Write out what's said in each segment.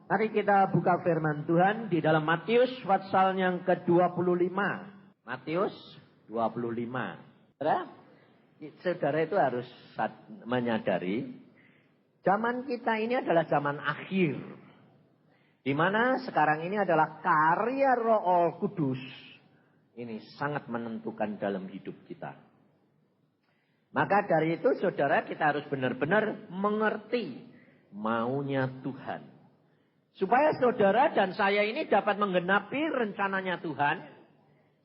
Mari kita buka firman Tuhan di dalam Matius pasal yang ke-25. Matius 25. Saudara itu harus menyadari zaman kita ini adalah zaman akhir. Di mana sekarang ini adalah karya Roh Kudus. Ini sangat menentukan dalam hidup kita. Maka dari itu saudara kita harus benar-benar mengerti maunya Tuhan. Supaya saudara dan saya ini dapat menggenapi rencananya Tuhan.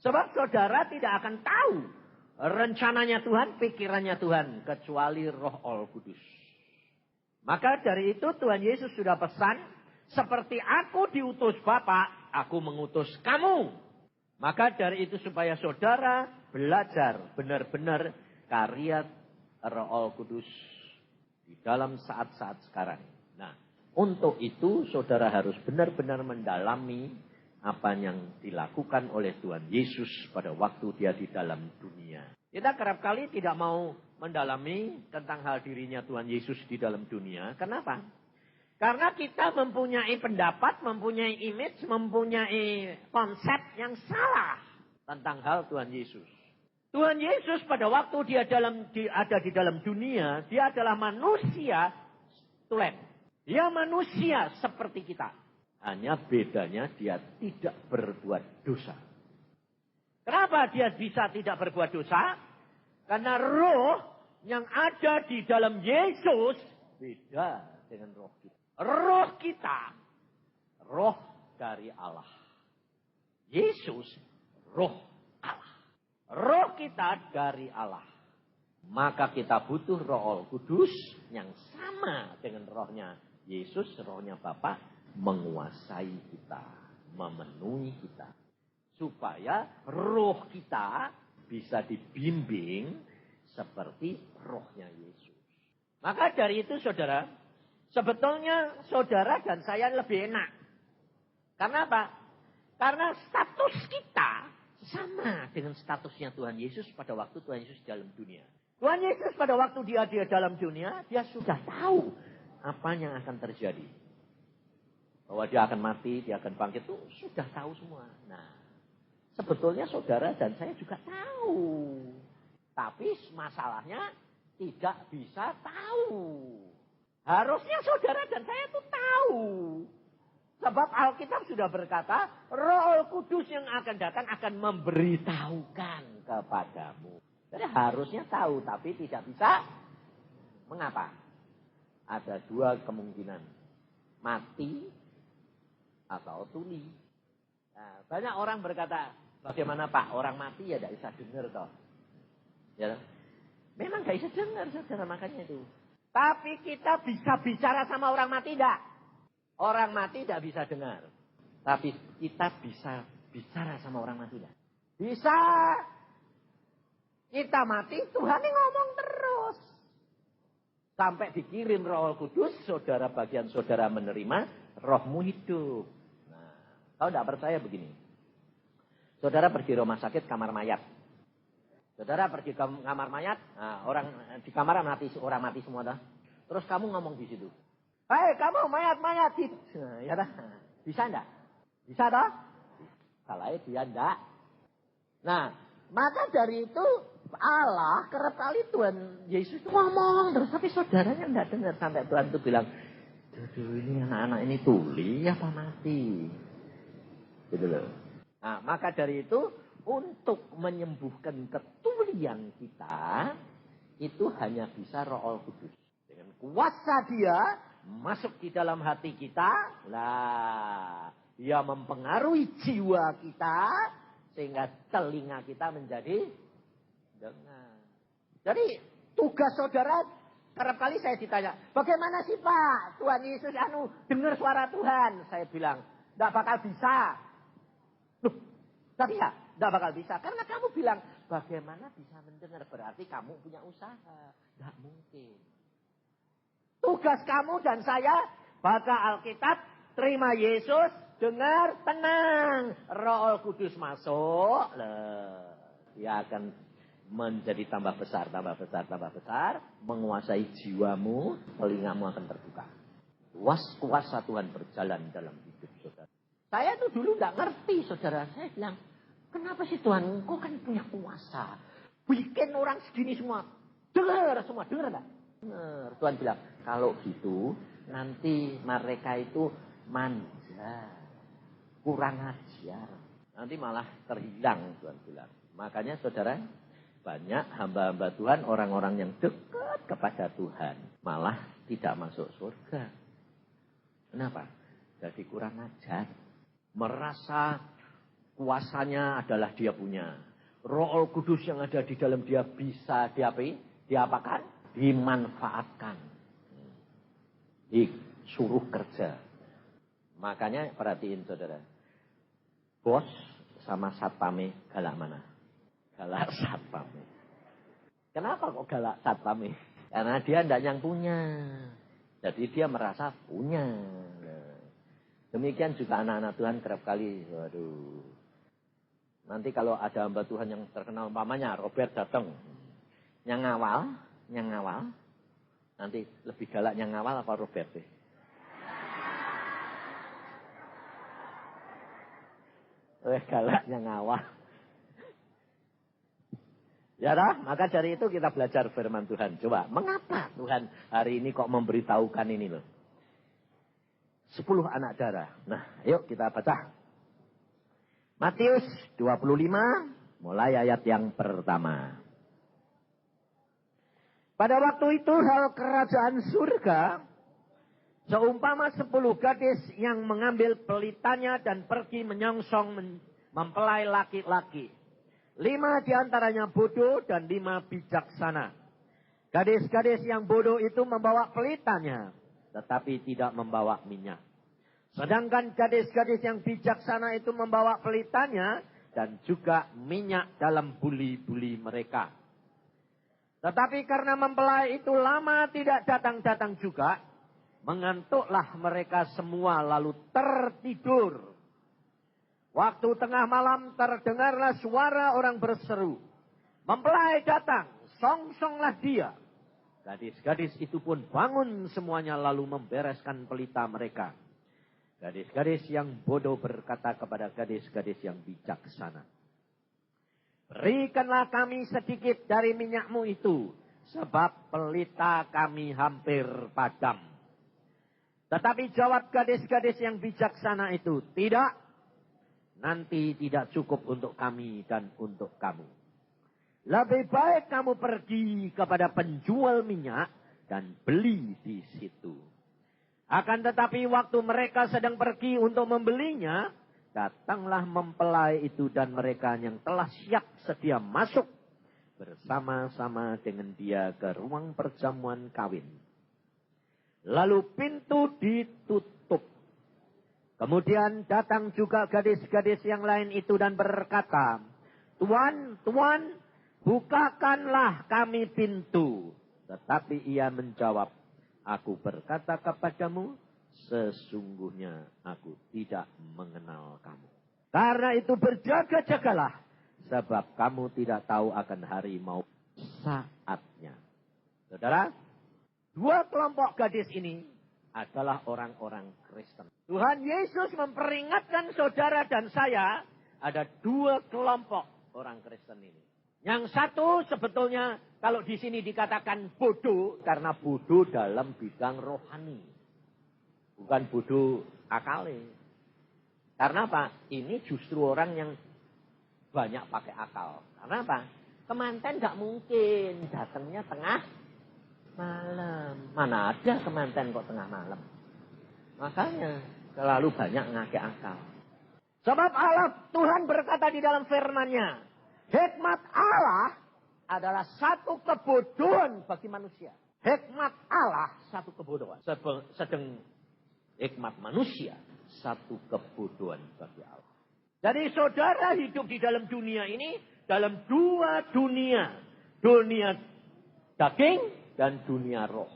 Sebab saudara tidak akan tahu rencananya Tuhan, pikirannya Tuhan. Kecuali Roh Kudus. Maka dari itu Tuhan Yesus sudah pesan. Seperti aku diutus Bapa, aku mengutus kamu. Maka dari itu supaya saudara belajar benar-benar karya Roh Kudus. Di dalam saat-saat sekarang. Nah. Untuk itu saudara harus benar-benar mendalami apa yang dilakukan oleh Tuhan Yesus pada waktu dia di dalam dunia. Kita kerap kali tidak mau mendalami tentang hal dirinya Tuhan Yesus di dalam dunia. Kenapa? Karena kita mempunyai pendapat, mempunyai image, mempunyai konsep yang salah tentang hal Tuhan Yesus. Tuhan Yesus pada waktu dia ada di dalam dunia, dia adalah manusia tulen. Dia manusia seperti kita. Hanya bedanya dia tidak berbuat dosa. Kenapa dia bisa tidak berbuat dosa? Karena roh yang ada di dalam Yesus beda dengan roh kita. Roh kita, roh dari Allah. Yesus, roh Allah. Roh kita dari Allah. Maka kita butuh Roh Kudus yang sama dengan rohnya Yesus, rohnya Bapa, menguasai kita, memenuhi kita. Supaya roh kita bisa dibimbing seperti rohnya Yesus. Maka dari itu saudara, sebetulnya saudara dan saya lebih enak. Karena apa? Karena status kita sama dengan statusnya Tuhan Yesus pada waktu Tuhan Yesus dalam dunia. Tuhan Yesus pada waktu dia dalam dunia, dia sudah tahu apa yang akan terjadi. Bahwa dia akan mati, dia akan bangkit itu sudah tahu semua. Nah, sebetulnya saudara dan saya juga tahu. Tapi masalahnya tidak bisa tahu. Harusnya saudara dan saya itu tahu. Sebab Alkitab sudah berkata, Roh Kudus yang akan datang akan memberitahukan kepadamu. Jadi harusnya tahu, tapi tidak bisa. Mengapa? Ada dua kemungkinan. Mati atau tuli. Nah, banyak orang berkata, bagaimana Pak? Orang mati ya tidak bisa dengar toh. Ya, memang tidak bisa dengar saudara, makanya itu. Tapi kita bisa bicara sama orang mati tidak? Orang mati tidak bisa dengar. Tapi kita bisa bicara sama orang mati tidak? Bisa. Kita mati, Tuhan yang ngomong terus. Sampai dikirim Roh Kudus, saudara bagian saudara menerima, rohmu hidup. Nah, kalau tidak percaya begini. Saudara pergi rumah sakit, kamar mayat. Saudara pergi ke kamar mayat, nah, orang di kamar mati, orang mati semua dah. Terus kamu ngomong di situ. Hei kamu mayat-mayat. Nah, ya dah. Bisa enggak? Bisa dah? Salahnya dia enggak. Nah, maka dari itu Allah kerap kali Tuhan Yesus ngomong terus, tapi saudaranya enggak dengar sampai Tuhan itu bilang, "Duh, ini anak-anak ini tuli apa mati?" Gitu loh. Nah, maka dari itu untuk menyembuhkan ketulian kita itu hanya bisa Roh Kudus. Dengan kuasa Dia masuk di dalam hati kita, lah Dia mempengaruhi jiwa kita sehingga telinga kita menjadi dengar. Jadi tugas saudara, kerap kali saya ditanya, bagaimana sih Pak Tuhan Yesus dengar suara Tuhan? Saya bilang, tidak bakal bisa. Loh, tapi ya, tidak bakal bisa. Karena kamu bilang, bagaimana bisa mendengar? Berarti kamu punya usaha. Tidak mungkin. Tugas kamu dan saya, baca Alkitab, terima Yesus, dengar, tenang. Roh Kudus masuk, dia akan menjadi tambah besar, menguasai jiwamu, telingamu akan terbuka. Luas kuasa Tuhan berjalan dalam hidup saudara. Saya tuh dulu nggak ngerti saudara. Saya bilang, kenapa sih Tuhan? Engkau kan punya kuasa. Bikin orang segini semua. Dengar semua, dengar nggak? Dengar. Tuhan bilang, kalau gitu nanti mereka itu manja. Kurang ajar. Nanti malah terhilang Tuhan bilang. Makanya saudara, banyak hamba-hamba Tuhan, orang-orang yang dekat kepada Tuhan. Malah tidak masuk surga. Kenapa? Jadi kurang ajar. Merasa kuasanya adalah dia punya. Roh Kudus yang ada di dalam dia bisa diapakan? Dimanfaatkan. Disuruh kerja. Makanya perhatiin saudara. Bos sama satpame galak mana? Galak satpame. Kenapa kok galak satpame? Karena dia tidak yang punya. Jadi dia merasa punya. Demikian juga anak-anak Tuhan kerap kali. Waduh. Nanti kalau ada hamba Tuhan yang terkenal umpamanya Robert datang. Yang ngawal. Nanti lebih galak yang ngawal apa Robert deh? Galak yang ngawal. Ya dah, maka dari itu kita belajar firman Tuhan. Coba, mengapa Tuhan hari ini kok memberitahukan ini loh? 10 anak darah. Nah, yuk kita baca. Matius 25, mulai ayat yang pertama. Pada waktu itu hal kerajaan surga, seumpama 10 gadis yang mengambil pelitanya dan pergi menyongsong mempelai laki-laki. 5 diantaranya bodoh dan 5 bijaksana. Gadis-gadis yang bodoh itu membawa pelitanya, tetapi tidak membawa minyak. Sedangkan gadis-gadis yang bijaksana itu membawa pelitanya dan juga minyak dalam buli-buli mereka. Tetapi karena mempelai itu lama tidak datang-datang juga, mengantuklah mereka semua lalu tertidur. Waktu tengah malam terdengarlah suara orang berseru. Mempelai datang, songsonglah dia. Gadis-gadis itu pun bangun semuanya lalu membereskan pelita mereka. Gadis-gadis yang bodoh berkata kepada gadis-gadis yang bijaksana, berikanlah kami sedikit dari minyakmu itu, sebab pelita kami hampir padam. Tetapi jawab gadis-gadis yang bijaksana itu, tidak, nanti tidak cukup untuk kami dan untuk kamu. Lebih baik kamu pergi kepada penjual minyak dan beli di situ. Akan tetapi waktu mereka sedang pergi untuk membelinya, datanglah mempelai itu dan mereka yang telah siap sedia masuk bersama-sama dengan dia ke ruang perjamuan kawin. Lalu pintu ditutup. Kemudian datang juga gadis-gadis yang lain itu dan berkata, Tuan, Tuan, bukakanlah kami pintu. Tetapi ia menjawab, aku berkata kepadamu, sesungguhnya aku tidak mengenal kamu. Karena itu berjaga-jagalah, sebab kamu tidak tahu akan hari maupun saatnya. Saudara, 2 kelompok gadis ini adalah orang-orang Kristen. Tuhan Yesus memperingatkan saudara dan saya, ada 2 kelompok orang Kristen ini. Yang satu sebetulnya kalau di sini dikatakan bodoh, karena bodoh dalam bidang rohani. Bukan bodoh akale. Karena apa? Ini justru orang yang banyak pakai akal. Karena apa? Kemanten gak mungkin datangnya tengah malam. Mana ada kemanten kok tengah malam. Makanya selalu banyak ngake akal. Sebab Allah Tuhan berkata di dalam firman-Nya, hikmat Allah adalah satu kebodohan bagi manusia. Hikmat Allah satu kebodohan. Sedang hikmat manusia satu kebodohan bagi Allah. Jadi saudara hidup di dalam dunia ini dalam 2 dunia. Dunia daging dan dunia roh.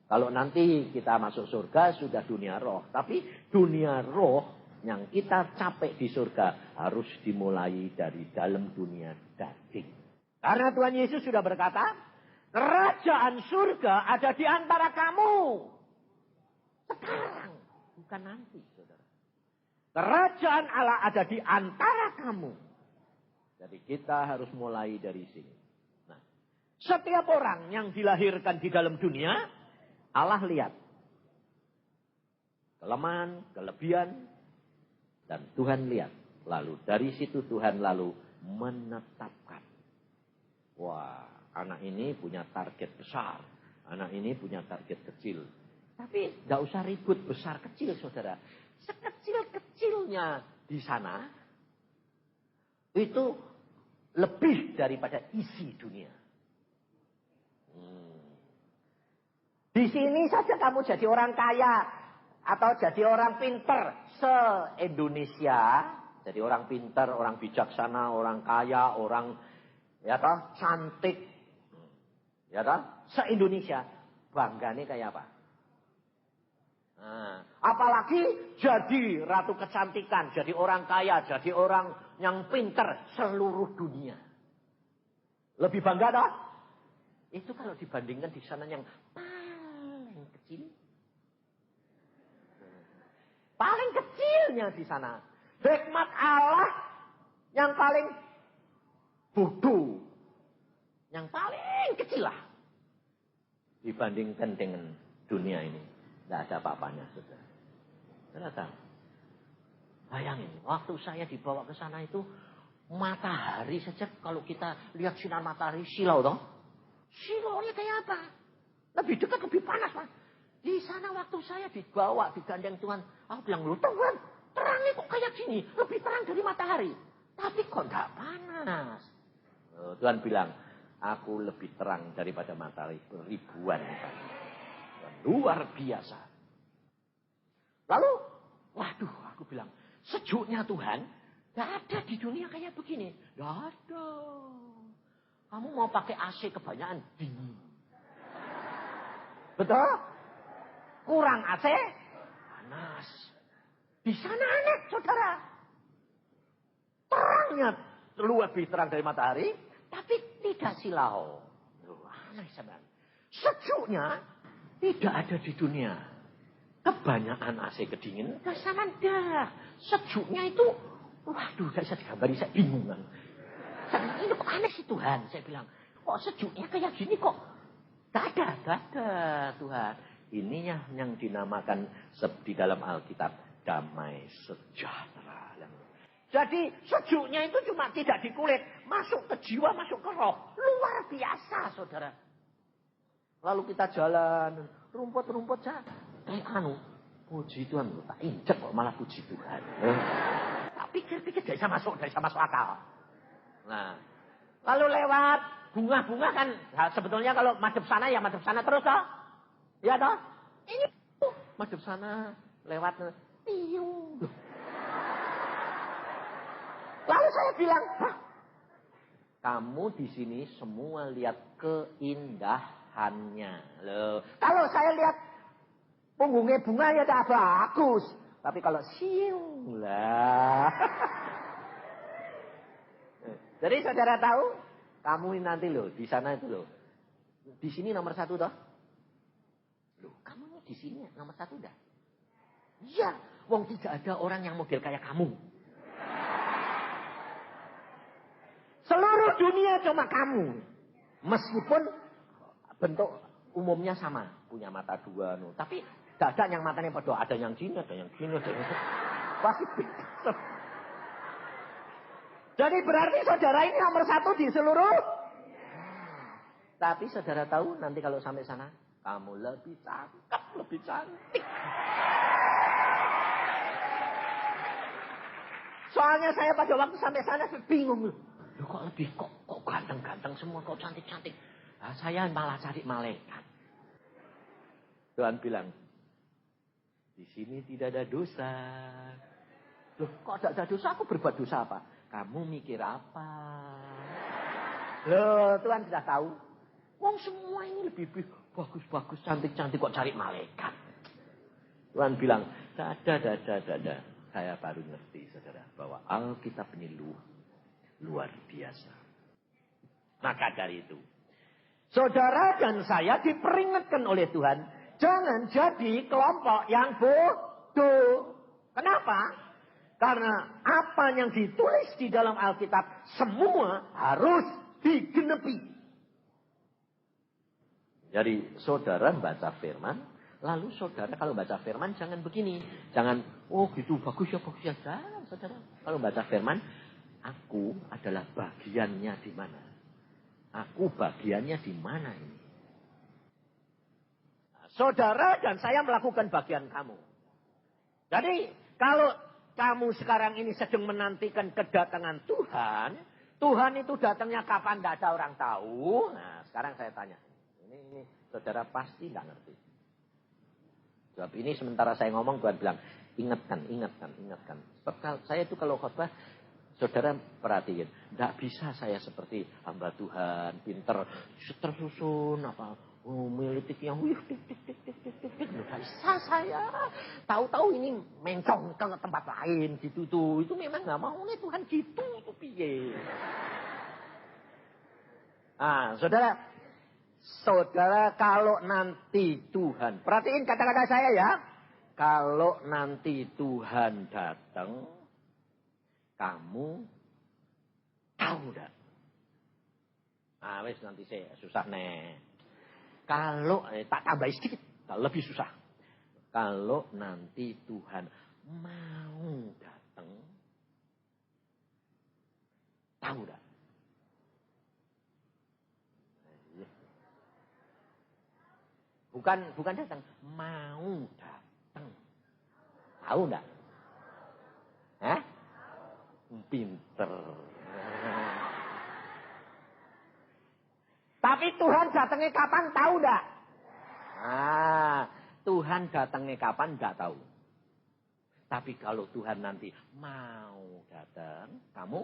Kalau nanti kita masuk surga sudah dunia roh. Tapi dunia roh yang kita capek di surga harus dimulai dari dalam dunia daging. Karena Tuhan Yesus sudah berkata, kerajaan surga ada di antara kamu. Sekarang, bukan nanti, saudara. Kerajaan Allah ada di antara kamu. Jadi kita harus mulai dari sini. Nah, setiap orang yang dilahirkan di dalam dunia, Allah lihat. Kelemahan, kelebihan, dan Tuhan lihat. Lalu dari situ Tuhan lalu menetapkan. Wah, anak ini punya target besar. Anak ini punya target kecil. Tapi tidak usah ribut besar kecil, saudara. Sekecil-kecilnya di sana, itu lebih daripada isi dunia. Di sini saja kamu jadi orang kaya atau jadi orang pinter se-Indonesia. Jadi orang pinter, orang bijaksana, orang kaya, orang cantik. Ya toh? Se-Indonesia. Bangganya kayak apa? Nah, apalagi jadi ratu kecantikan, jadi orang kaya, jadi orang yang pinter seluruh dunia. Lebih bangga toh? Itu kalau dibandingkan di sana yang paling kecil. Paling kecilnya di sana. Hikmat Allah yang paling bodoh. Yang paling kecil lah. Dibandingkan dengan dunia ini. Tidak ada apa-apanya, saudara. Ternyata. Bayangin, waktu saya dibawa ke sana itu, matahari saja kalau kita lihat sinar matahari, silau toh. Silaunya kayak apa? Lebih dekat, lebih panas, Pak. Di sana waktu saya dibawa, digandeng Tuhan. Aku bilang, loh Tuhan, terangnya kok kayak gini. Lebih terang dari matahari. Tapi kok tidak panas. Tuhan bilang, aku lebih terang daripada matahari ribuan kali. Luar biasa. Lalu, waduh, aku bilang, sejuknya Tuhan, gak ada di dunia kayak begini. Gak ada. Kamu mau pakai AC kebanyakan, dingin. Betul? Kurang AC, panas. Di sana aneh, saudara. Terangnya lebih terang dari matahari, tapi tidak silau. Aneh sebenarnya. Sejuknya tidak ada di dunia. Kebanyakan AC kedingin, gak sama dah. Sejuknya itu, waduh, gak bisa digambari, saya bingung. Ini kok aneh sih Tuhan, saya bilang. Kok sejuknya kayak gini kok? Gak ada Tuhan. Ininya yang dinamakan di dalam Alkitab, damai sejahtera. Jadi sejuknya itu cuma tidak di kulit, masuk ke jiwa, masuk ke roh. Luar biasa, saudara. Lalu kita jalan, rumput-rumput saja. Puji Tuhan, tak injek kok malah puji Tuhan. Tak pikir-pikir gak bisa masuk akal. Nah, lalu lewat bunga-bunga kan, nah, sebetulnya kalau madep sana ya madep sana terus toh. Ya toh? Ini madep sana, lewat, piung. Lalu saya bilang, hah? Kamu di sini semua lihat keindahannya. Loh, kalau saya lihat punggungnya bunga ya tak bagus. Tapi kalau siung lah. Jadi saudara tahu, kamu nanti loh di sana itu loh. Di sini nomor 1 toh? Loh, kamu di sini nomor 1 dah? Iya, wong tidak ada orang yang model kayak kamu. Seluruh dunia cuma kamu. Meskipun bentuk umumnya sama. Punya mata 2. No. Tapi tidak ada yang matanya pada. Ada yang gini, ada yang gini. Ada yang gini. Pasti beda. Jadi berarti saudara ini nomor 1 di seluruh. Tapi saudara tahu nanti kalau sampai sana. Kamu lebih cakep, lebih cantik. Soalnya saya pada waktu sampai sana bingung. Loh, kok lebih kok ganteng-ganteng semua, kok cantik-cantik. Nah, saya malah cari malaikat. Tuhan bilang, di sini tidak ada dosa. Loh, kok tidak ada dosa? Aku berbuat dosa apa? Kamu mikir apa? Loh, Tuhan sudah tahu. Wong semua ini lebih bagus-bagus, cantik-cantik, kok cari malaikat. Tuhan bilang, ada. Saya baru ngerti, saudara, bahwa Alkitab ini luar biasa. Maka dari itu, saudara dan saya diperingatkan oleh Tuhan, Jangan jadi kelompok yang bodoh. Kenapa? Karena apa yang ditulis di dalam Alkitab semua harus digenepi. Jadi saudara baca firman, lalu saudara kalau baca firman jangan begini. Jangan, oh gitu, bagus ya. Jangan, saudara. Kalau baca firman, aku adalah bagiannya di mana? Aku bagiannya di mana ini? Nah, saudara dan saya melakukan bagian kamu. Jadi kalau kamu sekarang ini sedang menantikan kedatangan Tuhan. Tuhan itu datangnya kapan tidak ada orang tahu. Nah sekarang saya tanya. Ini saudara pasti tidak ngerti. Jawab ini sementara saya ngomong Tuhan bilang. Ingatkan. Sebab saya itu kalau khotbah. Saudara perhatiin. Tidak bisa saya seperti hamba Tuhan. Pinter. Tersusun apa. Militiknya. Tidak bisa saya. Tahu-tahu ini mencong ke tempat lain. Gitu tuh. Itu memang tidak mau nih Tuhan gitu. Itu piye. Nah saudara. Saudara kalau nanti Tuhan. Perhatiin kata-kata saya ya. Kalau nanti Tuhan datang. Kamu tahu enggak? Nah, wes nanti saya susah nih. Kalau tak tambah sedikit, lebih susah. Kalau nanti Tuhan mau datang, tahu enggak? Bukan datang, mau datang. Tahu enggak? Hah? Pinter. Tapi Tuhan datangnya kapan tahu enggak? Ah, Tuhan datangnya kapan enggak tahu. Tapi kalau Tuhan nanti mau datang, kamu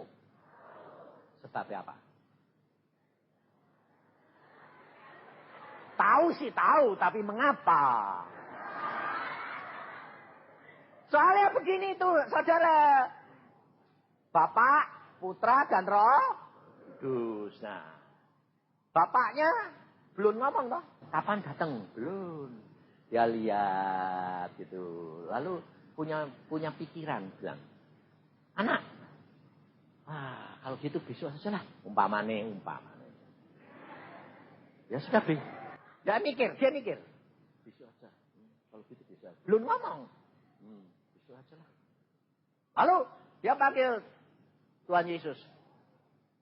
sebabnya apa? Tahu sih tahu, tapi mengapa? Soalnya begini tuh, saudara. Bapak, Putra, dan Roh Kudus. Nah, bapaknya belum ngomong toh. Kapan datang? Belum. Dia lihat gitu. Lalu punya pikiran bilang, anak, kalau gitu besok saja lah. Umpamane. Ya sudah, Bi. Dia mikir. Besok aja. Kalau gitu besok aja. Belum ngomong. Besok aja lah. Lalu dia panggil Tuhan Yesus.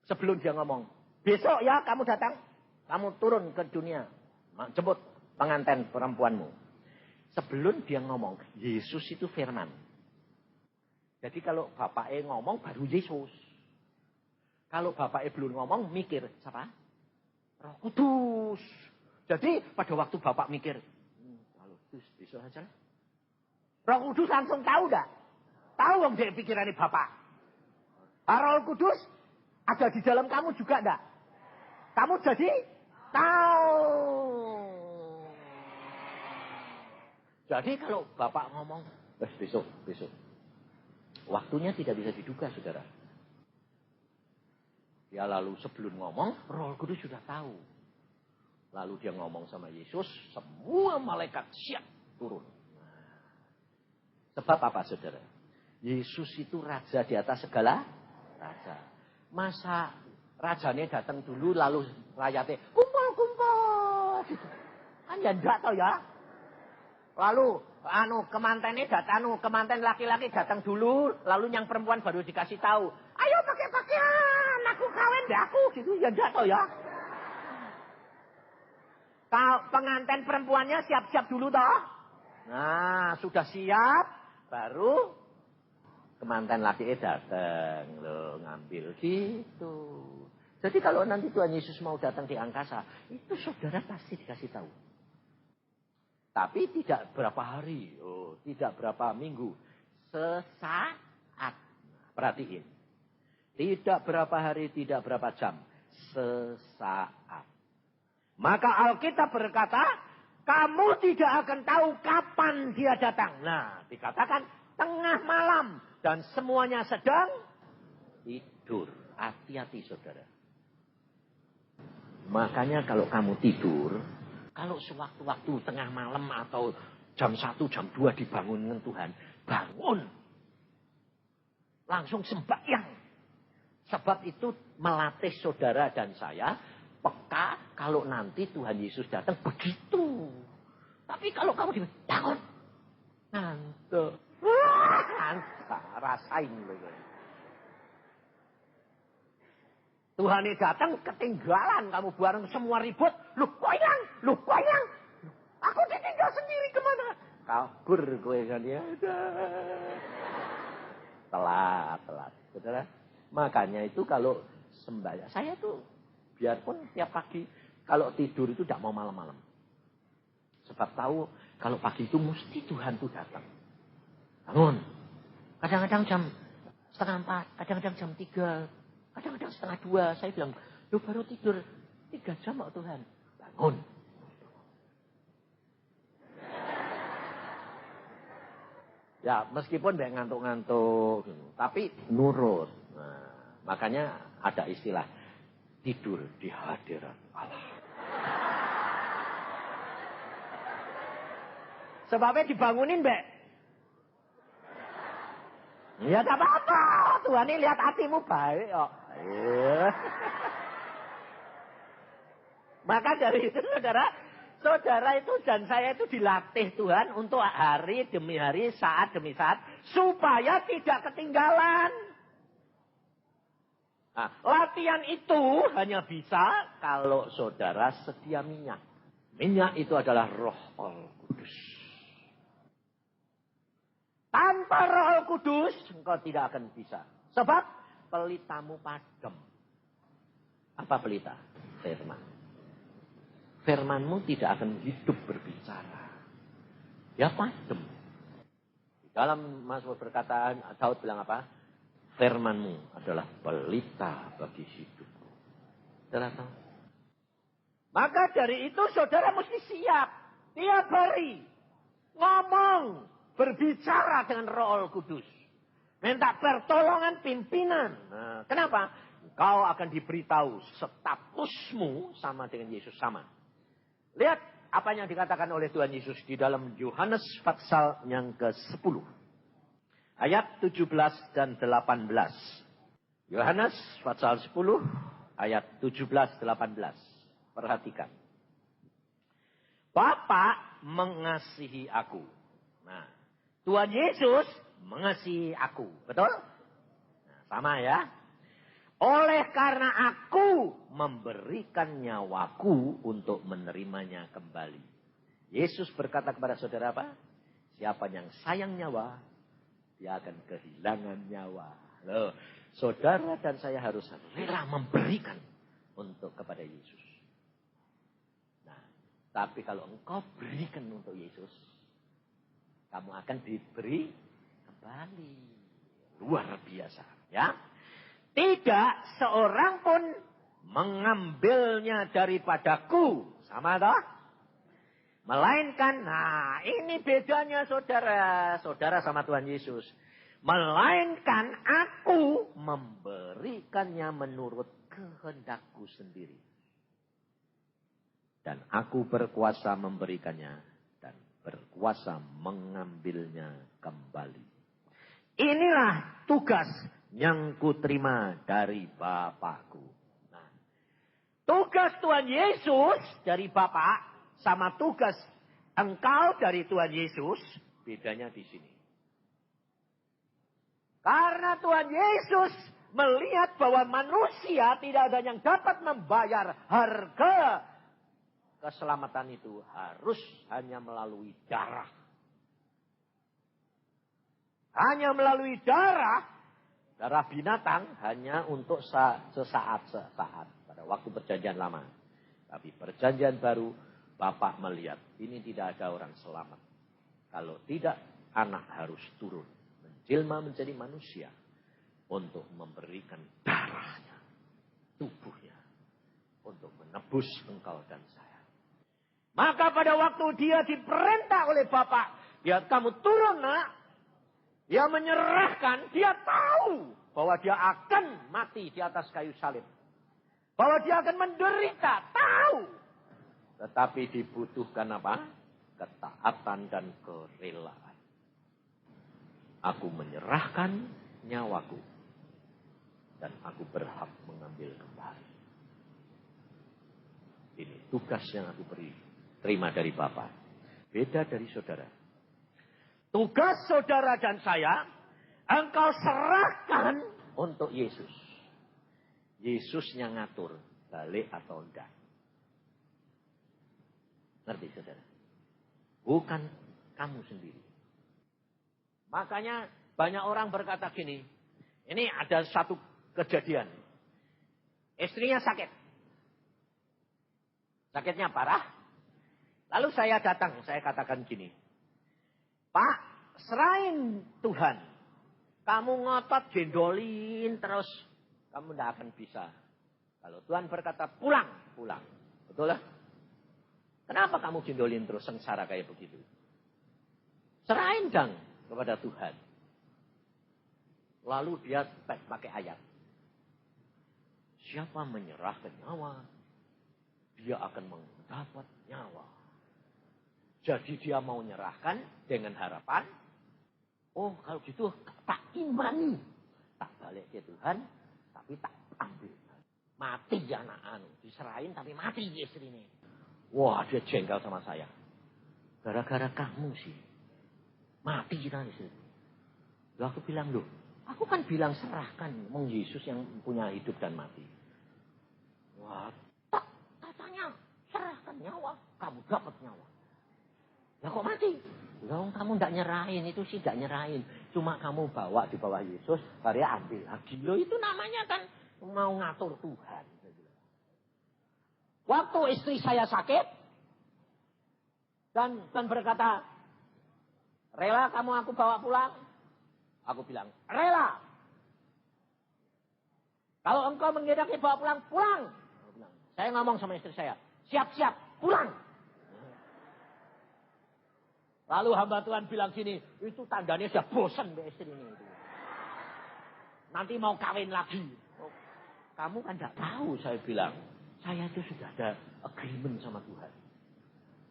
Sebelum dia ngomong. Besok ya kamu datang. Kamu turun ke dunia. Jemput pengantin perempuanmu. Sebelum dia ngomong. Yesus itu firman. Jadi kalau bapaknya ngomong baru Yesus. Kalau bapaknya belum ngomong mikir. Siapa? Roh Kudus. Jadi pada waktu bapak mikir. Kalau besok aja lah. Roh Kudus langsung tahu dah. Tahu yang dia pikirannya bapak. Roh Kudus ada di dalam kamu juga enggak? Kamu jadi tahu. Jadi kalau bapak ngomong, besok. Waktunya tidak bisa diduga, saudara. Dia lalu sebelum ngomong, Roh Kudus sudah tahu. Lalu dia ngomong sama Yesus, semua malaikat siap turun. Sebab apa, saudara? Yesus itu raja di atas segala raja. Masa rajanya datang dulu lalu rakyatnya kumpul gitu. Kan ya enggak tahu ya. Lalu kemantennya datang, kemanten laki-laki datang dulu, lalu yang perempuan baru dikasih tahu. Ayo pakai pakaian, aku kawin deh aku gitu ya enggak tahu ya. Pengantin perempuannya siap-siap dulu toh. Nah, sudah siap baru kemanten laki datang loh ngambil gitu. Jadi kalau nanti Tuhan Yesus mau datang di angkasa, itu saudara pasti dikasih tahu. Tapi tidak berapa hari, tidak berapa minggu, sesaat. Perhatiin. Tidak berapa hari, tidak berapa jam, sesaat. Maka Alkitab berkata, kamu tidak akan tahu kapan dia datang. Nah, dikatakan tengah malam. Dan semuanya sedang tidur. Hati-hati saudara. Makanya kalau kamu tidur, Kalau sewaktu-waktu tengah malam atau jam 1, jam 2 dibangunkan Tuhan, bangun. Langsung sembahyang. Sebab itu melatih saudara dan saya peka kalau nanti Tuhan Yesus datang begitu. Tapi kalau kamu bangun, ngantuk. Rasain begitu. Tuhan ini datang ketinggalan kamu bareng semua ribut. Lu kok hilang? Aku ditinggal sendiri kemana? Kabur gue kan ya. Telat. Saudara. Makanya itu kalau sembahyang. Saya tuh biarpun tiap pagi kalau tidur itu tidak mau malam-malam. Sebab tahu kalau pagi itu mesti Tuhan tuh datang. Bangun. Kadang-kadang jam 3:30, kadang-kadang jam 3. Kadang-kadang 1:30, saya bilang, lu baru tidur 3 jam kok Tuhan. Bangun. Ya, meskipun dia ngantuk-ngantuk, tapi nurut. Nah, makanya ada istilah, tidur di hadirat Allah. Sebabnya dibangunin, Mbak. Ya, tak apa-apa. Tuhan ini lihat hatimu baik kok. Maka dari itu saudara itu dan saya itu dilatih Tuhan untuk hari demi hari, saat demi saat, supaya tidak ketinggalan. Nah, latihan itu hanya bisa kalau saudara sedia minyak. Minyak itu adalah Roh Kudus. Tanpa Roh Kudus engkau tidak akan bisa. Sebab pelitamu padam. Apa pelita? Firman. Firmanmu tidak akan hidup berbicara. Ya padam. Di dalam Mazmur berkata, Daud bilang apa? Firmanmu adalah pelita bagi hidupku. Saudara tahu? Maka dari itu saudara mesti siap. Tiap hari. Ngomong. Berbicara dengan Roh Kudus. Minta pertolongan pimpinan. Nah, kenapa? Kau akan diberitahu statusmu sama dengan Yesus sama. Lihat apa yang dikatakan oleh Tuhan Yesus di dalam Yohanes pasal yang ke-10. Ayat 17 dan 18. Yohanes pasal 10 ayat 17-18. Perhatikan. Bapa mengasihi aku. Nah, Tuhan Yesus mengasihi aku. Betul? Nah, sama ya. Oleh karena aku memberikan nyawaku untuk menerimanya kembali. Yesus berkata kepada saudara apa? Siapa yang sayang nyawa, dia akan kehilangan nyawa. Loh, saudara dan saya harus rela memberikan untuk kepada Yesus. Nah, tapi kalau engkau berikan untuk Yesus, kamu akan diberi kembali. Luar biasa. Ya. Tidak seorang pun mengambilnya daripadaku. Sama toh? Melainkan, nah ini bedanya saudara. Saudara sama Tuhan Yesus. Melainkan aku memberikannya menurut kehendakku sendiri. Dan aku berkuasa memberikannya. Dan berkuasa mengambilnya kembali. Inilah tugas yang kuterima dari Bapakku. Nah, tugas Tuhan Yesus dari Bapak sama tugas engkau dari Tuhan Yesus bedanya di sini. Karena Tuhan Yesus melihat bahwa manusia tidak ada yang dapat membayar harga keselamatan itu harus hanya melalui darah. Hanya melalui darah binatang hanya untuk sesaat pada waktu perjanjian lama. Tapi perjanjian baru, Bapak melihat ini tidak ada orang selamat. Kalau tidak, anak harus turun, menjelma menjadi manusia untuk memberikan darahnya, tubuhnya, untuk menebus engkau dan saya. Maka pada waktu dia diperintah oleh Bapak, dia kamu turun nak. Dia menyerahkan, dia tahu bahwa dia akan mati di atas kayu salib. Bahwa dia akan menderita, tahu. Tetapi dibutuhkan apa? Ketaatan dan kerelaan. Aku menyerahkan nyawaku. Dan aku berhak mengambil kembali. Ini tugas yang aku terima dari Bapa. Beda dari saudara. Tugas saudara dan saya, engkau serahkan untuk Yesus. Yesusnya ngatur, balik atau enggak. Ngerti saudara? Bukan kamu sendiri. Makanya banyak orang berkata gini, ini ada satu kejadian. Istrinya sakit. Sakitnya parah. Lalu saya datang, saya katakan gini. Pak, serahin Tuhan. Kamu ngotot gendolin terus. Kamu tidak akan bisa. Kalau Tuhan berkata pulang, pulang. Betul lah? Kenapa kamu gendolin terus sengsara kayak begitu? Serahin dong kepada Tuhan. Lalu dia pakai ayat. Siapa menyerahkan nyawa, dia akan mendapat nyawa. Jadi dia mau menyerahkan dengan harapan, oh kalau gitu tak imani. Tak balik ke Tuhan, tapi tak ambil. Mati anak diserahin tapi mati istri ini. Wah dia jengkel sama saya. Gara-gara kamu sih. Mati kita istri. Lalu aku bilang, loh aku kan bilang serahkan Mong Yesus yang punya hidup dan mati. Wah tak katanya serahkan nyawa, kamu dapat nyawa. Lah kok mati? Loh kamu tidak nyerahin, itu sih tidak nyerahin. Cuma kamu bawa di bawah Yesus, karya ambil lagi. Loh itu namanya kan mau ngatur Tuhan. Waktu istri saya sakit, dan berkata, rela kamu aku bawa pulang? Aku bilang, rela. Kalau engkau menghendaki bawa pulang, pulang. Saya ngomong sama istri saya, siap-siap, pulang. Lalu hamba Tuhan bilang gini, itu tandanya sudah bosan deh istri ini. Nanti mau kawin lagi. Kamu kan tidak tahu, saya bilang. Saya itu sudah ada agreement sama Tuhan.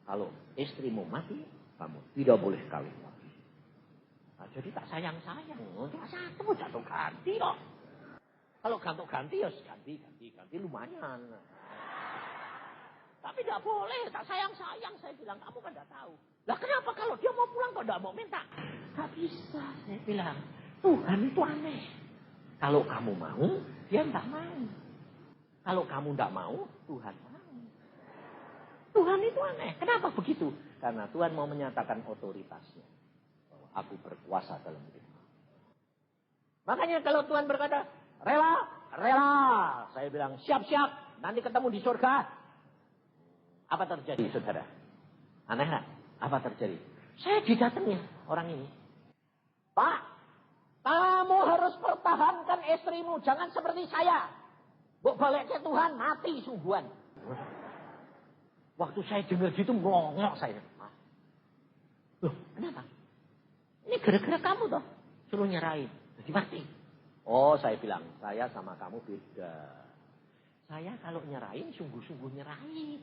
Kalau istrimu mati, kamu tidak boleh kawin lagi. Nah, jadi tak sayang-sayang. Tidak satu jatuh ganti kok. Kalau ganti-ganti ya ganti lumayan. Tapi tidak boleh, tak sayang-sayang. Saya bilang, kamu kan tidak tahu. Lah kenapa kalau dia mau pulang kok tidak mau minta? Tak bisa, saya bilang. Tuhan itu aneh. Kalau kamu mau, dia tidak mau. Kalau kamu tidak mau, Tuhan mau. Tuhan itu aneh. Kenapa begitu? Karena Tuhan mau menyatakan otoritasnya. Bahwa aku berkuasa dalam hidupmu. Makanya kalau Tuhan berkata, rela, rela. Saya bilang, siap-siap. Nanti ketemu di surga. Apa terjadi, saudara? Aneh gak? Apa terjadi? Saya didatengnya orang ini. Pak, kamu harus pertahankan istrimu. Jangan seperti saya. Bok balik ke Tuhan, mati sungguhan. Waktu saya dengar gitu, ngongok saya. Loh, kenapa? Ini gara-gara kamu toh. Suruh nyerahin. Jadi mati. Oh, saya bilang, saya sama kamu beda. Saya kalau nyerahin, sungguh-sungguh nyerahin.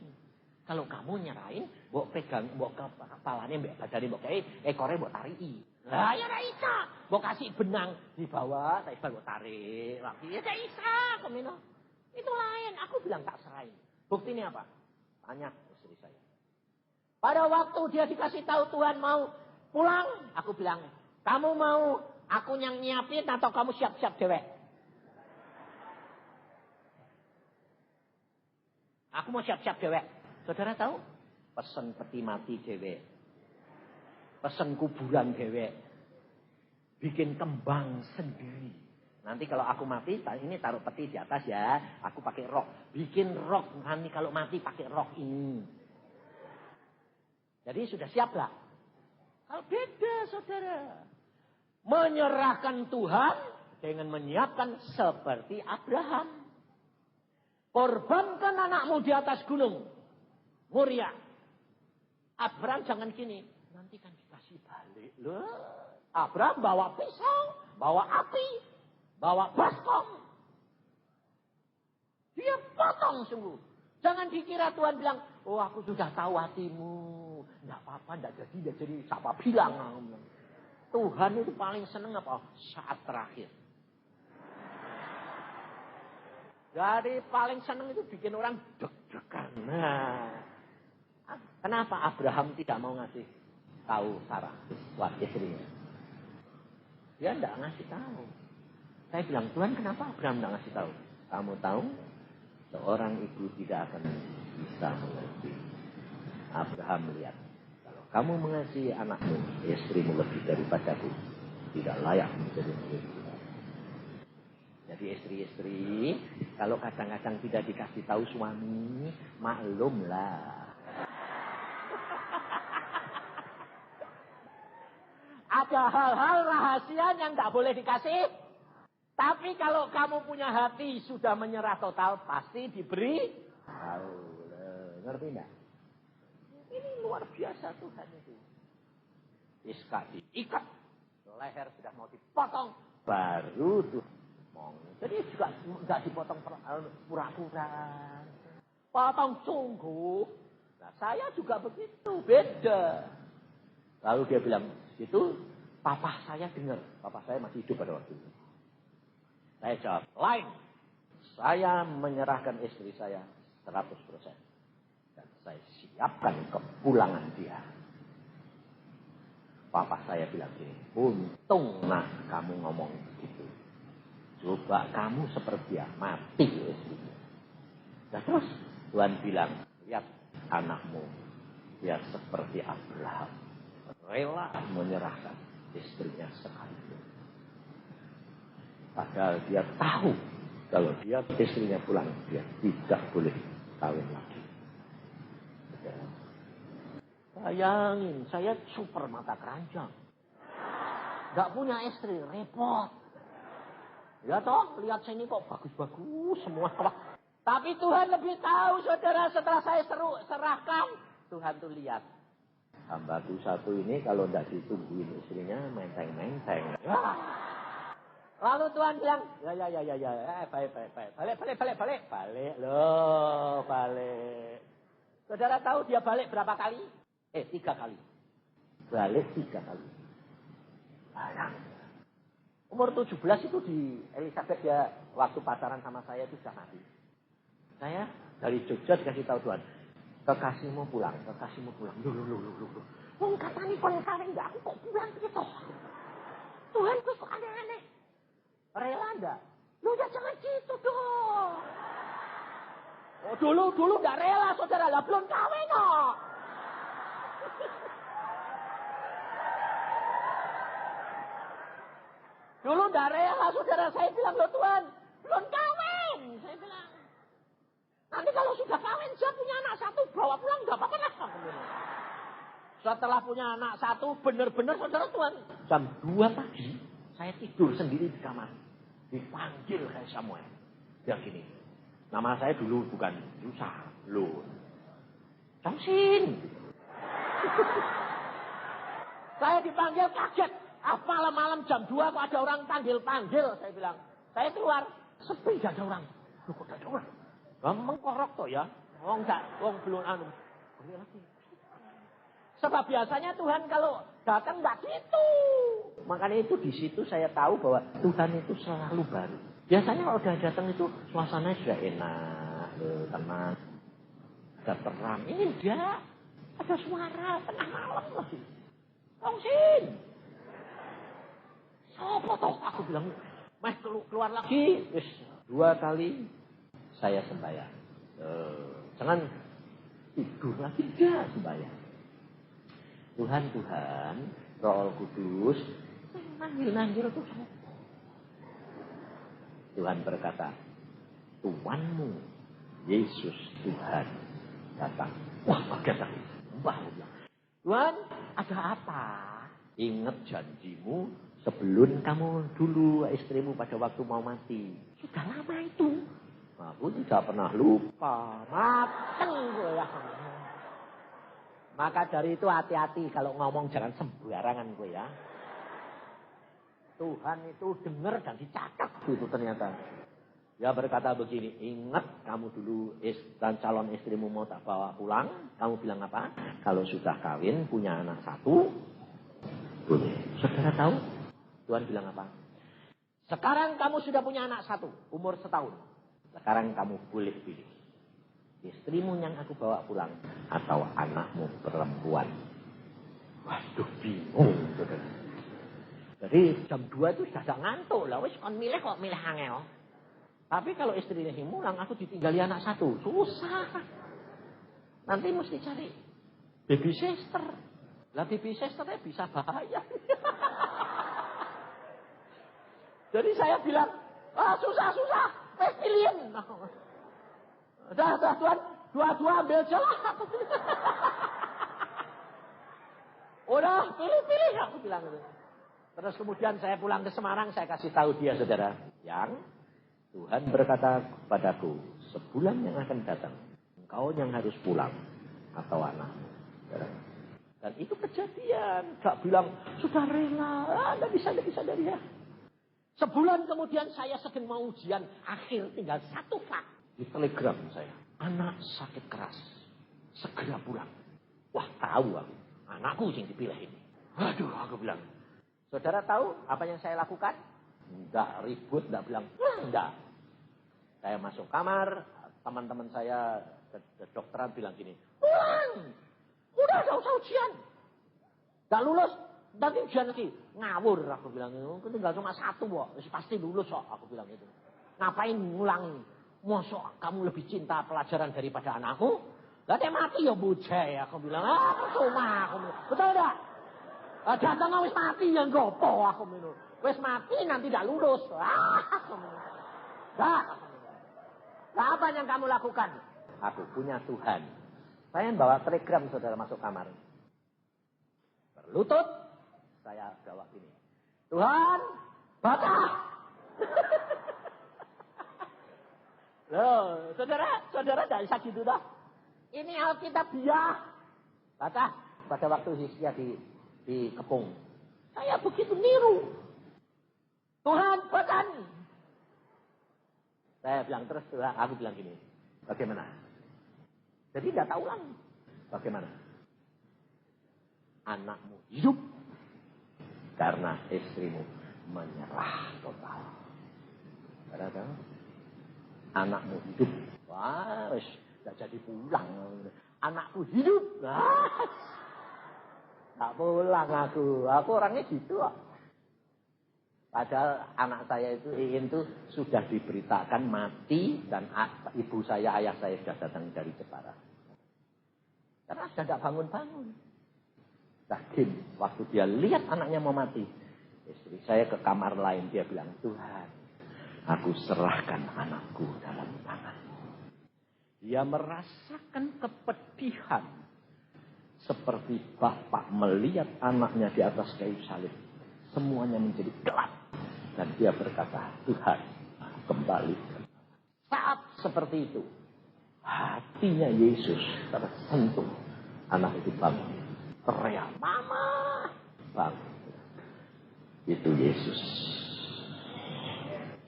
Kalau kamu nyerahin, mbok pegang, mbok kepalanya, mbok badannya, mbok kayak ekornya mbok tarik. Lah ya tidak bisa. Mbok kasih benang di bawah, saya mbok tarik lagi. Ya tidak bisa, komino. Itu lain. Aku bilang tak serahin. Buktinya apa? Tanya istri saya. Pada waktu dia dikasih tahu Tuhan mau pulang, aku bilang, kamu mau aku yang nyiapin atau kamu siap-siap dewek? Aku mau siap-siap dewek. Saudara tahu? Pesen peti mati dewek. Pesen kuburan dewek. Bikin kembang sendiri. Nanti kalau aku mati, ini taruh peti di atas ya. Aku pakai rok. Bikin rok. Nanti kalau mati pakai rok ini. Jadi sudah siap lah. Kalau beda saudara. Menyerahkan Tuhan dengan menyiapkan seperti Abraham. Korbankan anakmu di atas gunung. Moria. Abraham jangan gini. Nanti kan dikasih balik. Loh. Abraham bawa pisau. Bawa api. Bawa baskom. Dia potong sungguh. Jangan dikira Tuhan bilang, oh aku sudah tahu hatimu. Enggak apa-apa, enggak jadi siapa bilang. Tuhan itu paling seneng apa? Saat terakhir. Jadi paling seneng itu bikin orang deg-degan. Nah, kenapa Abraham tidak mau ngasih tahu Sarah, istrinya? Dia enggak ngasih tahu. Saya bilang, Tuhan kenapa Abraham enggak ngasih tahu? Kamu tahu? Seorang ibu tidak akan bisa mengerti. Abraham melihat, kalau kamu mengasihi anakmu, istrimu lebih daripadaku, tidak layak menjadi milikku. Jadi istri-istri, kalau kadang-kadang tidak dikasih tahu suami, maklumlah. Ada hal-hal rahasia yang tidak boleh dikasih. Tapi kalau kamu punya hati sudah menyerah total, pasti diberi tahu. Ngerti enggak? Ini luar biasa Tuhan itu. Iska diikat, leher sudah mau dipotong, baru tuh ngomong. Jadi juga enggak dipotong pura-pura. Potong sungguh. Nah, saya juga begitu, beda. Lalu dia bilang, itu papa saya dengar. Papa saya masih hidup pada waktu itu. Saya jawab, lain. Saya menyerahkan istri saya 100%. Dan saya siapkan kepulangan dia. Papa saya bilang gini, untung nah kamu ngomong begitu. Coba kamu seperti dia, mati istrinya. Nah terus Tuhan bilang, lihat anakmu. Dia seperti Abraham. Rela menyerahkan istrinya sekalipun. Padahal dia tahu kalau dia istrinya pulang, dia tidak boleh kawin lagi. Bayangin, saya super mata keranjang. Gak punya istri, repot. Ya toh, lihat sini kok bagus-bagus semua. Tapi Tuhan lebih tahu, saudara, setelah saya serahkan. Tuhan tuh lihat. Hambaku satu ini kalau tidak ditungguin istrinya, menteng-menteng. Lalu Tuhan bilang, ya, balik loh, balik. Saudara tahu dia balik berapa kali? 3 kali. Balik 3 kali. Bayang. Umur 17 itu di Elizabeth dia waktu pacaran sama saya itu sudah mati. Saya dari Jogja dikasih tahu Tuhan, kekasihmu pulang. Loh. Wong katanya kon kawin enggak, aku kok pulang gitu. Tuhan kok aneh-aneh. Rela enggak? Lu ya jangan gitu dong. Oh dulu enggak rela saudara, lah belum kawin kok. Dulu enggak rela saudara, saya bilang loh Tuhan, belum kawin. Saya bilang. Nanti kalau sudah kawin, saya punya anak 1, bawa pulang enggak apa-apa lah. Setelah punya anak 1, benar-benar saudara Tuhan. Jam 2 pagi, saya tidur sendiri di kamar. Dipanggil kayak Samuel. Dia gini. Nama saya dulu bukan Yusa. Loh. Samsin. Saya dipanggil kaget. Malam-malam jam 2 kok ada orang panggil-panggil. Saya bilang. Saya keluar. Sepi gak ada orang. Loh kok gak ada orang? Mengkorok toh ya. Wong belum anu. Sebab biasanya Tuhan kalau datang nggak gitu. Makanya itu di situ saya tahu bahwa Tuhan itu selalu baru. Biasanya kalau udah datang itu suasananya sudah enak, tenang, ada terang. Ini enggak, ada suara tengah malam lagi. Tongsin. Sopo toh? Aku bilang, mas keluar lagi. Yes. 2 kali saya sembahyang. Jangan tidur lagi, enggak sembahyang. Tuhan, Roh Kudus, manggil-manggil itu sopo. Tuhan berkata, Tuanmu, Yesus Tuhan, datang. Wah, kaget lagi. Tuhan, ada apa? Ingat janjimu sebelum kamu dulu istrimu pada waktu mau mati. Sudah lama itu. Aku tidak pernah lupa. Mateng gue ya. Maka dari itu hati-hati kalau ngomong jangan sembarangan gue ya. Tuhan itu dengar dan dicatat itu ternyata. Dia berkata begini, ingat kamu dulu dan calon istrimu mau tak bawa pulang. Kamu bilang apa? Kalau sudah kawin, punya anak satu, boleh. Saudara tahu? Tuhan bilang apa? Sekarang kamu sudah punya anak satu, umur setahun. Sekarang kamu boleh pilih. Istrimu yang aku bawa pulang atau anakmu perempuan. Waduh, bingung, saudara. Jadi jam 2 itu sudah agak ngantuk lah. Wis kon milih kok milih angel. Tapi kalau istrinya himulang, aku ditinggali anak satu. Susah. Nanti mesti cari baby sister. Lah baby sisternya bisa bahaya. Jadi saya bilang, susah. Wes pilihin. Udah Tuhan, dua-dua ambil celah. Udah pilih. Aku bilang gitu. Terus kemudian saya pulang ke Semarang, saya kasih tahu dia, saudara. Yang Tuhan berkata kepadaku, sebulan yang akan datang, engkau yang harus pulang atau anakmu. Dan itu kejadian. Gak bilang, sudah rela, gak bisa dari ya. Sebulan kemudian saya sedang mau ujian, akhir tinggal satu pak. Di telegram saya, anak sakit keras, segera pulang. Wah tahu aku, anakku yang dipilih ini. Waduh, aku bilang, saudara tahu apa yang saya lakukan? Enggak ribut, enggak bilang, enggak. Saya masuk kamar, teman-teman saya kedokteran bilang gini, pulang, udah gak usah ujian. Gak lulus, nanti ujian lagi. Ngawur, aku bilang, tinggal cuma satu kok, pasti lulus kok, aku bilang itu. Ngapain ngulangi? Mosok kamu lebih cinta pelajaran daripada anakmu? Lah dia mati ya bujai, aku bilang, percuma, aku bilang. Betul enggak? Datang wis mati yang gopo, aku bilang. Wis mati nanti tidak lulus. Apa yang kamu lakukan? Aku punya Tuhan. Saya bawa telegram saudara masuk kamar. Berlutut. Saya jawab ini. Tuhan, baca. Loh, saudara tidak bisa gitu dah. Ini Alkitabiah. Baca. Pada waktu Hizkia di Kepung. Saya begitu niru. Tuhan, baca nih. Saya bilang terus, aku bilang gini. Bagaimana? Jadi tidak tahu lagi. Bagaimana? Anakmu hidup. Karena istrimu menyerah total. Ada anakmu hidup. Wah, tidak jadi pulang. Anakku hidup. Tak pulang aku. Aku orangnya gitu kok. Padahal anak saya itu, Iin itu sudah diberitakan mati dan ibu saya, ayah saya sudah datang dari Jepara. Karena sudah tidak bangun-bangun. Yakin, waktu dia lihat anaknya mau mati, istri saya ke kamar lain, dia bilang, Tuhan, aku serahkan anakku dalam tangan-Mu. Dia merasakan kepedihan seperti bapak melihat anaknya di atas kayu salib. Semuanya menjadi gelap. Dan dia berkata, Tuhan, kembali. Saat seperti itu, hatinya Yesus tersentuh. Anak itu bangun. Teriak, Mama. Bangun. Itu Yesus.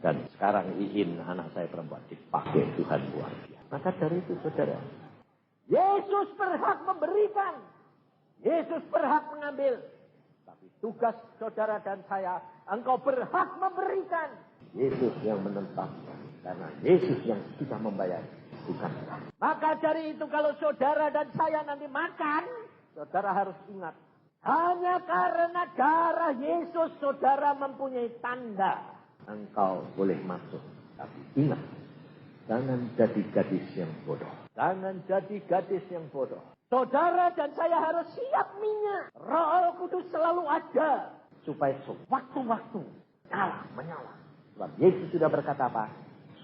Dan sekarang Iin, anak saya perempuan, dipakai Tuhan luar biasa. Maka dari itu, saudara, Yesus berhak memberikan. Yesus berhak mengambil. Tapi tugas saudara dan saya, engkau berhak memberikan. Yesus yang menetapkan. Karena Yesus yang sudah membayar. Bukan. Maka dari itu kalau saudara dan saya nanti makan, saudara harus ingat. Hanya karena darah Yesus saudara mempunyai tanda. Engkau boleh masuk. Tapi ingat. Jangan jadi gadis yang bodoh. Jangan jadi gadis yang bodoh. Saudara dan saya harus siap minyak. Roh Kudus selalu ada. Supaya sewaktu-waktu menyala. Sebab Yesus sudah berkata apa?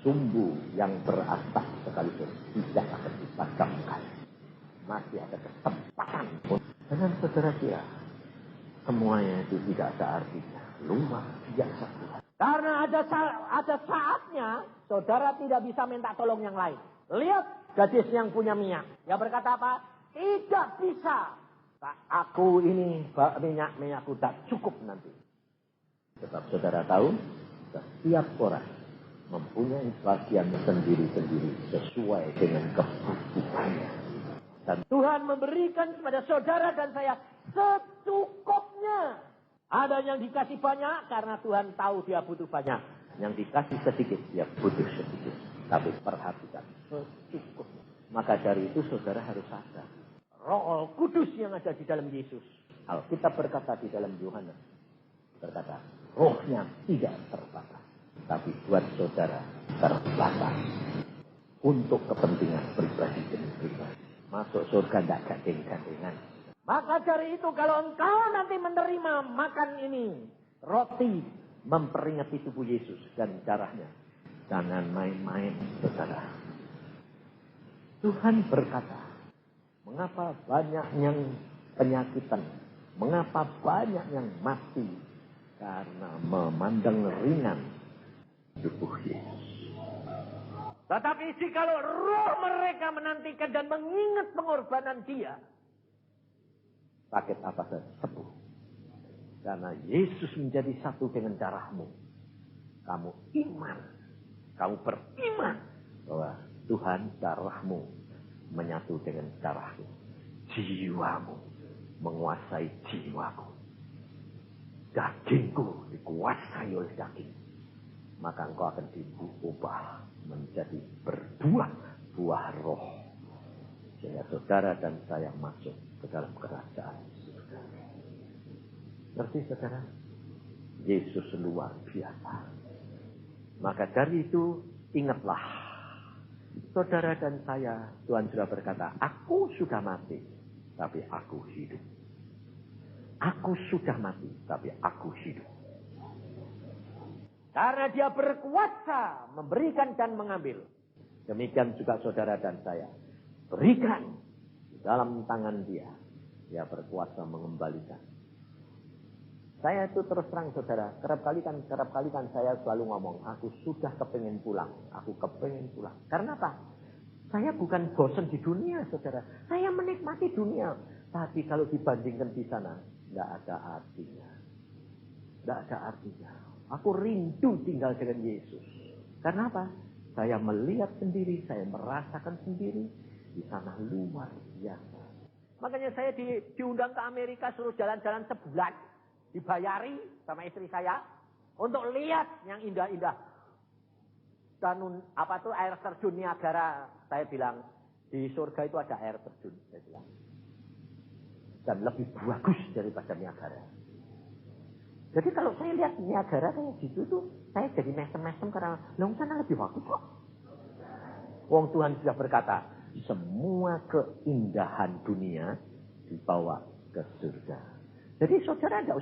Sumbu yang beratap sekalipun tidak akan dipadamkan. Masih ada kesempatan. Dengan saudara kira. Semuanya itu tidak ada artinya. Luar biasa Tuhan. Karena ada saatnya saudara tidak bisa minta tolong yang lain. Lihat gadis yang punya minyak. Dia berkata apa? Tidak bisa. Aku ini minyakku tak cukup nanti. Sebab saudara tahu, setiap orang mempunyai bagian sendiri-sendiri sesuai dengan kebutuhannya. Dan Tuhan memberikan kepada saudara dan saya secukupnya. Ada yang dikasih banyak karena Tuhan tahu dia butuh banyak. Yang dikasih sedikit, dia butuh sedikit. Tapi perhatikan, secukupnya. Maka dari itu saudara harus sadar. Roh Kudus yang ada di dalam Yesus. Alkitab berkata di dalam Yohanes. Berkata, rohnya tidak terbatas. Tapi buat saudara terbatas. Untuk kepentingan pribadi demi pribadi. Masuk surga tidak gading-gadingan. Maka dari itu kalau engkau nanti menerima makan ini. Roti memperingati tubuh Yesus dan darahnya. Jangan main-main saudara. Tuhan berkata. Mengapa banyak yang penyakitan? Mengapa banyak yang mati? Karena memandang ringan tubuh Yesus. Tetapi jikalau roh mereka menantikan dan mengingat pengorbanan dia. Sakit apa saja sembuh. Karena Yesus menjadi satu dengan darahmu. Kamu iman. Kamu beriman. Bahwa Tuhan darahmu menyatu dengan darahmu. Jiwamu menguasai jiwaku. Dagingku dikuasai oleh daging. Maka engkau akan diubah menjadi berbuah buah roh. Sehingga saudara dan saya masuk ke dalam kerajaan surga. Ngerti saudara? Yesus luar biasa. Maka dari itu ingatlah. Saudara dan saya, Tuhan sudah berkata, aku sudah mati, tapi aku hidup. Aku sudah mati, tapi aku hidup. Karena dia berkuasa memberikan dan mengambil. Demikian juga saudara dan saya. Berikan dalam tangan dia. Dia berkuasa mengembalikan. Saya itu terus terang saudara. Kerap kali kan saya selalu ngomong. Aku sudah kepingin pulang. Aku kepingin pulang. Karena apa? Saya bukan bosan di dunia saudara. Saya menikmati dunia. Tapi kalau dibandingkan di sana. Tidak ada artinya. Tidak ada artinya. Aku rindu tinggal dengan Yesus. Karena apa? Saya melihat sendiri, saya merasakan sendiri. Di sana luar biasa. Makanya saya diundang ke Amerika suruh jalan-jalan sebulan. Dibayari sama istri saya. Untuk lihat yang indah-indah. Dan apa tuh air terjun Niagara. Saya bilang, di surga itu ada air terjun. Saya bilang. Dan lebih bagus daripada Niagara. Jadi kalau saya lihat Niagara kayak gitu tuh, saya jadi mesem-mesem karena long sana lebih bagus kok. Wong Tuhan sudah berkata, semua keindahan dunia dibawa ke surga. Jadi saudara tidak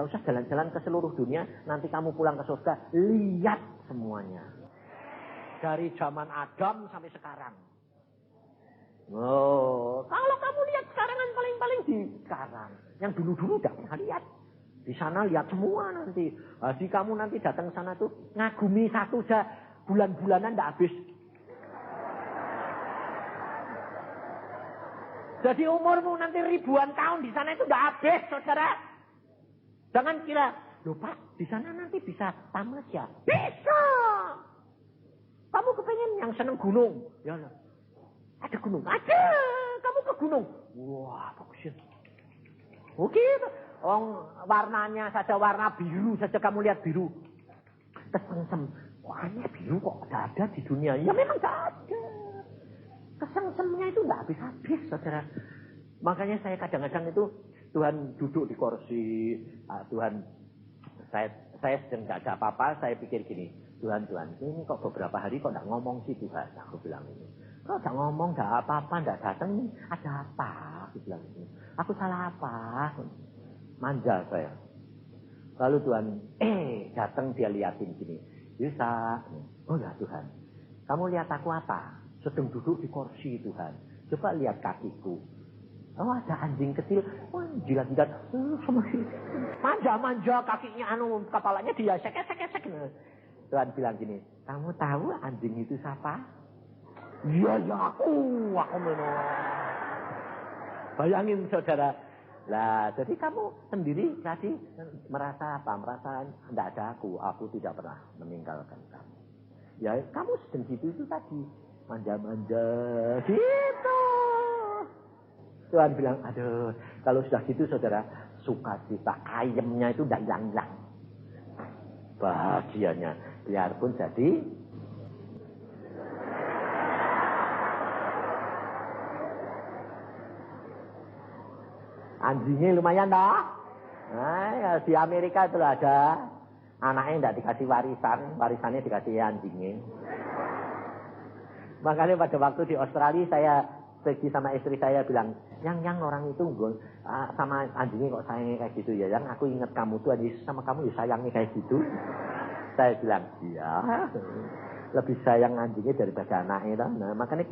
usah jalan-jalan ke seluruh dunia, nanti kamu pulang ke surga, lihat semuanya. Dari zaman Adam sampai sekarang. Oh, kalau kamu lihat sekarang kan paling-paling di sekarang. Yang dulu-dulu tidak pernah lihat. Di sana lihat semua nanti. Jadi kamu nanti datang ke sana tuh ngagumi satu aja bulan-bulanan tidak habis. Jadi umurmu nanti ribuan tahun di sana itu tidak habis, saudara. Jangan kira, loh Pak, di sana nanti bisa tamat ya? Bisa. Kamu kepengen yang seneng gunung? Ya, ada gunung. Ada. Kamu ke gunung. Wah, bagus ya. Oke. Warnanya saja warna biru saja kamu lihat biru. Kesengsem. Warnanya biru kok ada di dunia. Ya memang tidak ada. Kesengsemnya itu tidak habis-habis saudara. Makanya saya kadang-kadang itu Tuhan duduk di kursi. Tuhan saya sedang tidak ada apa-apa. Saya pikir gini. Tuhan ini kok beberapa hari kok tidak ngomong sih Tuhan. Aku bilang ini. Kok tidak ngomong tidak apa-apa tidak datang ini. Ada apa? Aku bilang ini. Aku salah apa? Manja saya. Lalu Tuhan, datang dia liatin gini. Bisa. Oh ya Tuhan. Kamu lihat aku apa? Sedang duduk di kursi Tuhan. Coba lihat kakiku. Oh ada anjing kecil. Wah jilat-jilat. Manja-manja kakinya kepalanya dia sek-sek. Tuhan bilang gini. Kamu tahu anjing itu siapa? Iya ya aku menolak. Bayangin saudara. Lah, jadi kamu sendiri tadi merasa apa? Merasa tidak ada aku tidak pernah meninggalkan kamu. Ya kamu sedang gitu itu tadi. Manja-manja gitu. Tuhan bilang, aduh, kalau sudah gitu saudara, sukacita ayemnya itu tidak hilang-hilang. Bahagianya, biarpun jadi anjingnya lumayan dah. Nah, ya, di Amerika itu ada anaknya tidak dikasih warisan, warisannya dikasih anjingnya. Makanya pada waktu di Australia saya pergi sama istri saya bilang, yang orang itu sama anjingnya kok sayangnya kayak gitu ya. Yang aku ingat kamu tuh Yesus sama kamu ya sayangnya kayak gitu. Saya bilang, iya. Lebih sayang anjingnya daripada anaknya. Nah, makanya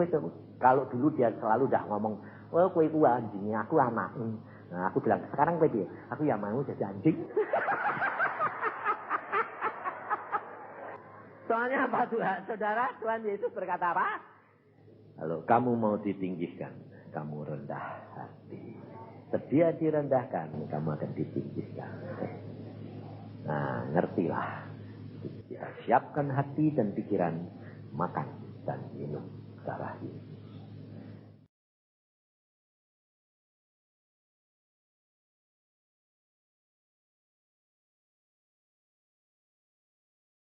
kalau dulu dia selalu dah ngomong, oh kue anjingnya, aku anaknya. Nah, aku bilang, sekarang kue aku ya mau jadi anjing. Soalnya apa Tuhan? Saudara, Tuhan Yesus berkata apa? Kalau kamu mau ditinggikan, kamu rendah hati. Sedia direndahkan, kamu akan ditinggikan. Nah, ngertilah. Siapkan hati dan pikiran, makan.